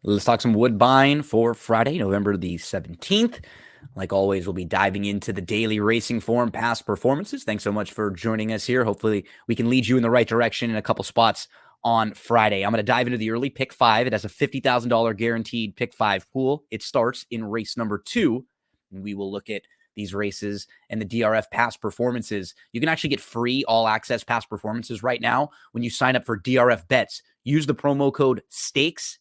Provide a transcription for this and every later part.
Let's talk some Woodbine for Friday, November the 17th. Like always, we'll be diving into the daily racing form past performances. Thanks so much for joining us here. Hopefully, we can lead you in the right direction in a couple spots on Friday. I'm going to dive into the early pick five. It has a $50,000 guaranteed pick five pool. It starts in race number 2. And we will look at these races and the DRF past performances. You can actually get free all access past performances right now when you sign up for DRF bets. Use the promo code STAKES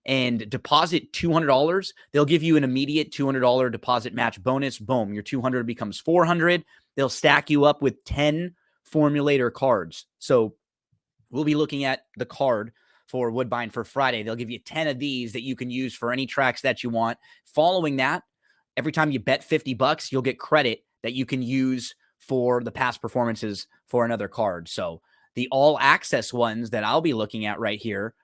and deposit $200. They'll give you an immediate $200 deposit match bonus. Boom, your $200 becomes $400. They'll stack you up with 10 formulator cards. So we'll be looking at the card for Woodbine for Friday. They'll give you 10 of these that you can use for any tracks that you want. Following that, every time you bet $50, you'll get credit that you can use for the past performances for another card. So the all access ones that I'll be looking at right here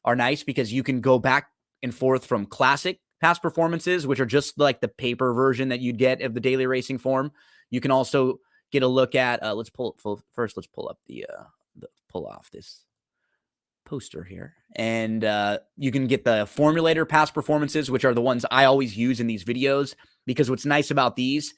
are nice because you can go back and forth from classic past performances, which are just like the paper version that you'd get of the daily racing form. You can also get a look at, let's pull up pull off this poster here. And you can get the formulator past performances, which are the ones I always use in these videos, because what's nice about these,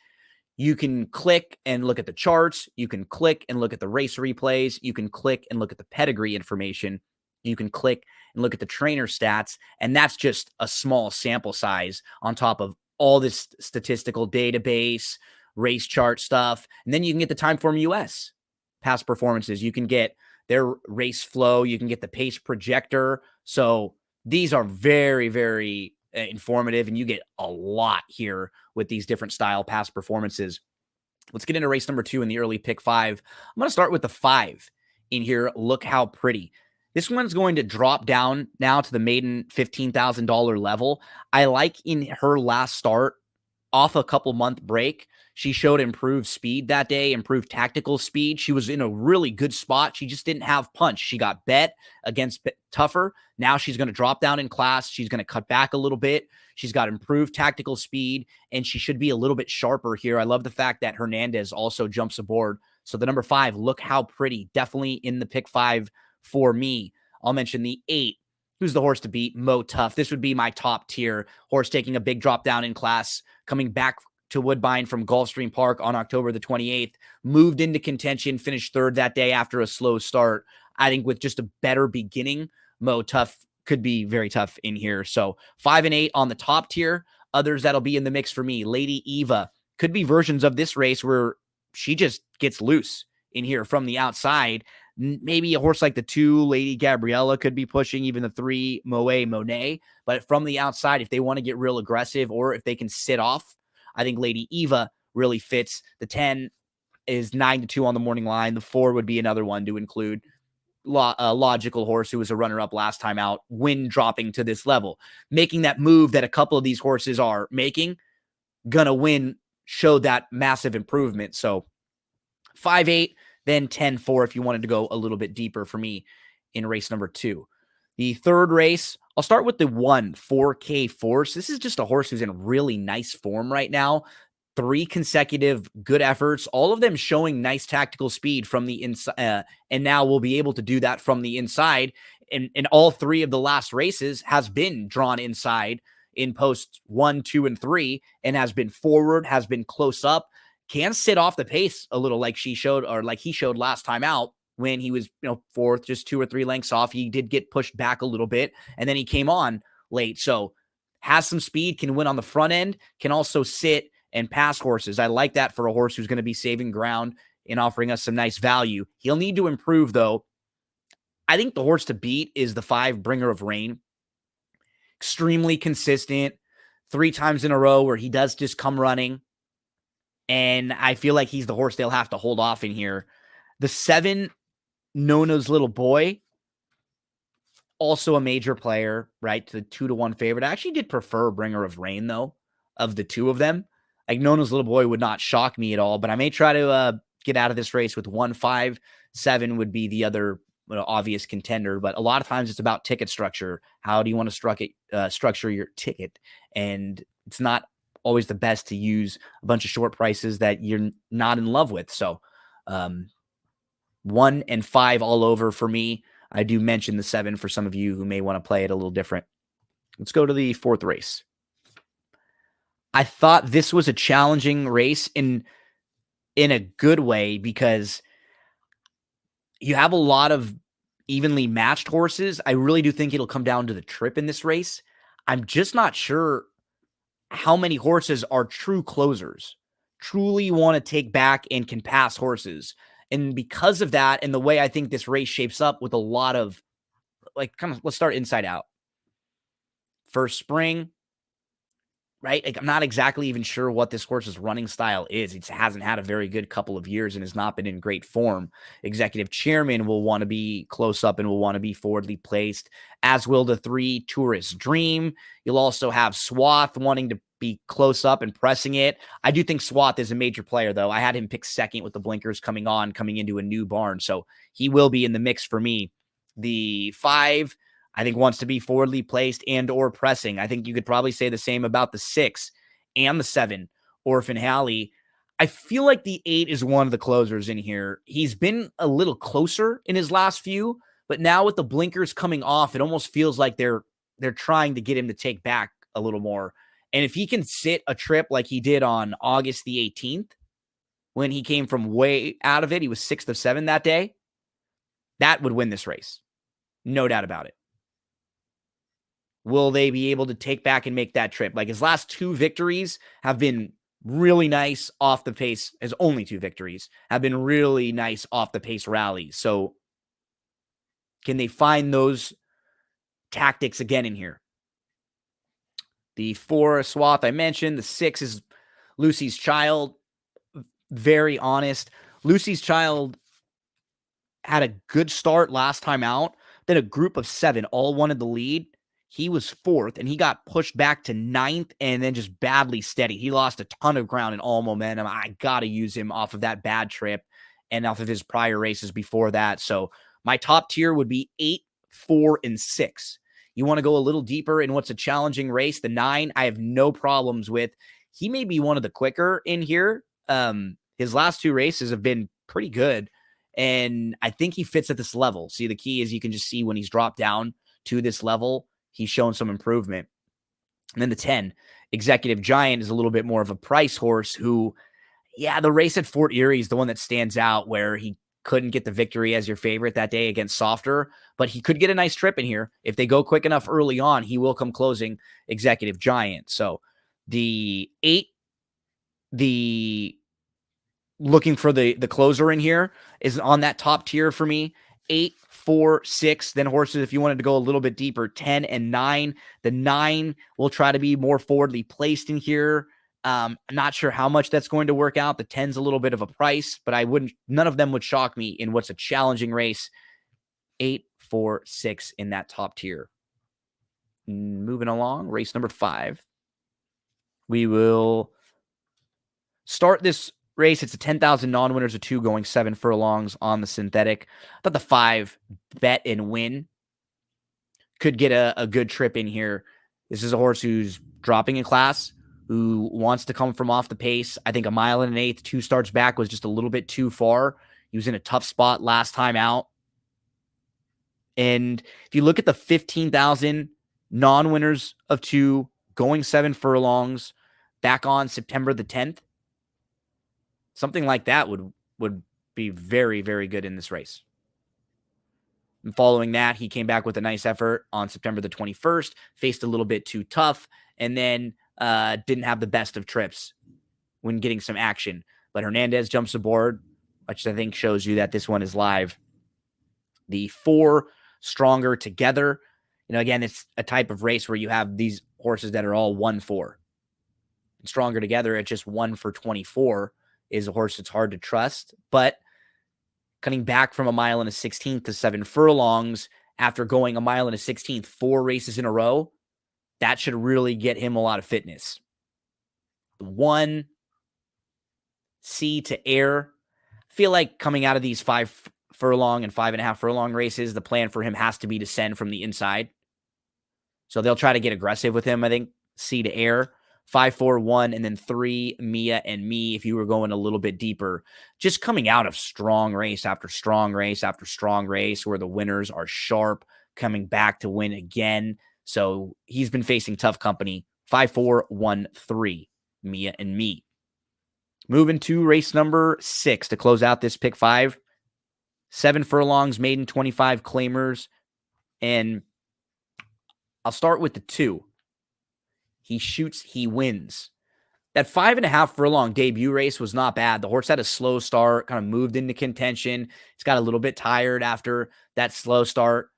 you can click and look at the charts. You can click and look at the race replays. You can click and look at the pedigree information. You can click and look at the trainer stats, and that's just a small sample size on top of all this statistical database, race chart stuff. And then you can get the Timeform US past performances. You can get their race flow. You can get the pace projector. So these are very, very informative, and you get a lot here with these different style past performances. Let's get into race number 2 in the early pick 5. I'm going to start with the 5 in here. Look how pretty. This one's going to drop down now to the maiden $15,000 level. I like in her last start, off a couple month break, she showed improved speed that day, improved tactical speed. She was in a really good spot. She just didn't have punch. She got bet against tougher. Now she's going to drop down in class. She's going to cut back a little bit. She's got improved tactical speed, and she should be a little bit sharper here. I love the fact that Hernandez also jumps aboard. So the number 5, look how pretty. Definitely in the pick 5 for me. I'll mention the 8. Who's the horse to beat? Mo Tough. This would be my top tier horse, taking a big drop down in class, coming back to Woodbine from Gulfstream Park on October the 28th, moved into contention, finished 3rd that day after a slow start. I think with just a better beginning, Mo Tough could be very tough in here. So 5 and 8 on the top tier. Others that'll be in the mix for me. Lady Eva. Could be versions of this race where she just gets loose in here from the outside. Maybe a horse like the 2, Lady Gabriella, could be pushing, even the 3, Moet Monet. But from the outside, if they want to get real aggressive or if they can sit off, I think Lady Eva really fits. The 10 is 9-2 on the morning line. The 4 would be another one to include. A logical horse who was a runner-up last time out when dropping to this level. Making that move that a couple of these horses are making, gonna win, show that massive improvement. So 5-8. Then 10-4 if you wanted to go a little bit deeper for me in race number 2. The 3rd race, I'll start with the 1, 4K Force. This is just a horse who's in really nice form right now. 3 consecutive good efforts, all of them showing nice tactical speed from the inside, and now we'll be able to do that from the inside. And all 3 of the last races has been drawn inside in posts 1, 2, and 3, and has been forward, has been close up. Can sit off the pace a little like she showed, or like he showed last time out when he was, 4th, just 2 or 3 lengths off. He did get pushed back a little bit, and then he came on late. So has some speed, can win on the front end, can also sit and pass horses. I like that for a horse who's going to be saving ground and offering us some nice value. He'll need to improve, though. I think the horse to beat is the 5, Bringer of Rain. Extremely consistent, 3 times in a row where he does just come running. And I feel like he's the horse they'll have to hold off in here. The 7, Nona's Little Boy, also a major player, right? The 2-1 favorite. I actually did prefer Bringer of Rain, though, of the 2 of them. Like, Nona's Little Boy would not shock me at all, but I may try to get out of this race with 1, 5, 7 would be the other obvious contender. But a lot of times it's about ticket structure. How do you want to structure your ticket? And it's not always the best to use a bunch of short prices that you're not in love with. So 1 and 5 all over for me. I do mention the 7 for some of you who may want to play it a little different. Let's go to the fourth race. I thought this was a challenging race in a good way because you have a lot of evenly matched horses. I really do think it'll come down to the trip in this race. I'm just not sure how many horses are true closers, truly want to take back and can pass horses. And because of that, and the way I think this race shapes up with a lot of let's start inside out. First spring, right? Like, I'm not exactly even sure what this horse's running style is. He hasn't had a very good couple of years and has not been in great form. Executive chairman will want to be close up and will want to be forwardly placed, as will the 3 Tourist Dream. You'll also have Swath wanting to be close up and pressing it. I do think Swath is a major player, though. I had him pick second with the blinkers coming into a new barn. So he will be in the mix for me. The 5, I think, wants to be forwardly placed and or pressing. I think you could probably say the same about the 6 and the 7, Orphan Halley. I feel like the 8 is one of the closers in here. He's been a little closer in his last few, but now with the blinkers coming off, it almost feels like they're trying to get him to take back a little more. And if he can sit a trip like he did on August the 18th, when he came from way out of it, he was 6th of 7 that day, that would win this race. No doubt about it. Will they be able to take back and make that trip? Like, his last 2 victories have been really nice off the pace. His only 2 victories have been really nice off the pace rallies. So can they find those tactics again in here? The 4 Swath I mentioned. The 6 is Lucy's Child. Very honest. Lucy's Child had a good start last time out. Then a group of 7 all wanted the lead. He was 4th, and he got pushed back to 9th and then just badly steady. He lost a ton of ground in all momentum. I got to use him off of that bad trip and off of his prior races before that. So my top tier would be 8, 4, and 6. You want to go a little deeper in what's a challenging race. The 9, I have no problems with. He may be one of the quicker in here. His last 2 races have been pretty good, and I think he fits at this level. See, the key is you can just see when he's dropped down to this level, he's shown some improvement. And then the 10, Executive Giant, is a little bit more of a price horse who, the race at Fort Erie is the one that stands out, where he couldn't get the victory as your favorite that day against Softer, but he could get a nice trip in here. If they go quick enough early on, he will come closing Executive Giant. So the 8, looking for the closer in here, is on that top tier for me. 8, 4, 6. Then horses, if you wanted to go a little bit deeper, 10 and 9. The 9 will try to be more forwardly placed in here. I'm not sure how much that's going to work out. The 10's a little bit of a price, but none of them would shock me in what's a challenging race. 8, 4, 6 in that top tier. Moving along, race number 5. We will start this race. It's a 10,000 non-winners of 2 going 7 furlongs on the synthetic. I thought the 5 Bet and Win could get a good trip in here. This is a horse who's dropping in class, who wants to come from off the pace. I think 1 mile and 1/8, 2 starts back was just a little bit too far. He was in a tough spot last time out. And if you look at the 15,000 non-winners of 2 going 7 furlongs back on September the 10th, something like that would be very, very good in this race. And following that, he came back with a nice effort on September the 21st, faced a little bit too tough, and then didn't have the best of trips when getting some action. But Hernandez jumps aboard, which I think shows you that this one is live. The 4, Stronger Together. Again, it's a type of race where you have these horses that are all 1-4. And Stronger Together at just 1 for 24 is a horse that's hard to trust, but cutting back from 1 mile and 1/16 to 7 furlongs after going 1 mile and 1/16 4 races in a row, that should really get him a lot of fitness. The 1, C to Air. I feel like coming out of these 5 furlong and 5.5 furlong races, the plan for him has to be to send from the inside. So they'll try to get aggressive with him, I think. C to Air. 5, 4, 1, and then 3, Mia and Me, if you were going a little bit deeper. Just coming out of strong race after strong race after strong race, where the winners are sharp, coming back to win again. So he's been facing tough company. 5-4-1-3, Mia and me. Moving to race number 6 to close out this pick 5. 7 furlongs, maiden 25 claimers. And I'll start with the 2. He shoots, he wins. That 5.5 furlong debut race was not bad. The horse had a slow start, kind of moved into contention. It's got a little bit tired after that slow start.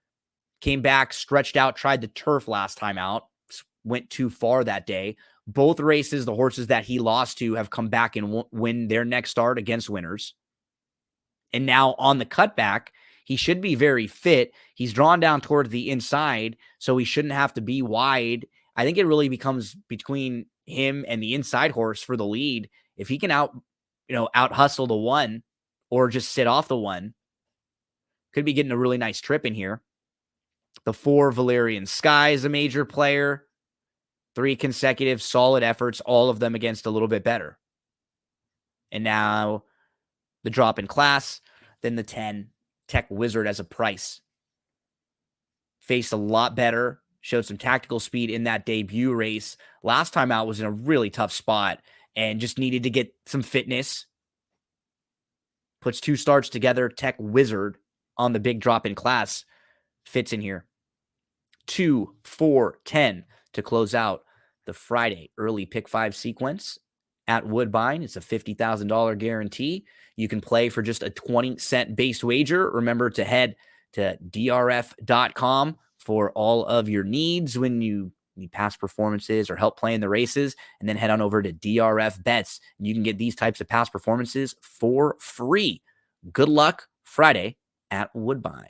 Came back, stretched out, tried the turf last time out. Went too far that day. Both races, the horses that he lost to have come back and win their next start against winners. And now on the cutback, he should be very fit. He's drawn down toward the inside, so he shouldn't have to be wide. I think it really becomes between him and the inside horse for the lead. If he can out hustle the 1 or just sit off the 1, could be getting a really nice trip in here. The 4, Valerian Sky, is a major player. 3 consecutive solid efforts, all of them against a little bit better. And now the drop in class, then the 10, Tech Wizard as a price. Faced a lot better, showed some tactical speed in that debut race. Last time out was in a really tough spot and just needed to get some fitness. Puts 2 starts together, Tech Wizard on the big drop in class. Fits in here. 2, 4, 10 to close out the Friday early pick 5 sequence at Woodbine. It's a $50,000 guarantee. You can play for just a 20-cent base wager. Remember to head to drf.com for all of your needs when you need past performances or help playing the races, and then head on over to DRF Bets. You can get these types of past performances for free. Good luck Friday at Woodbine.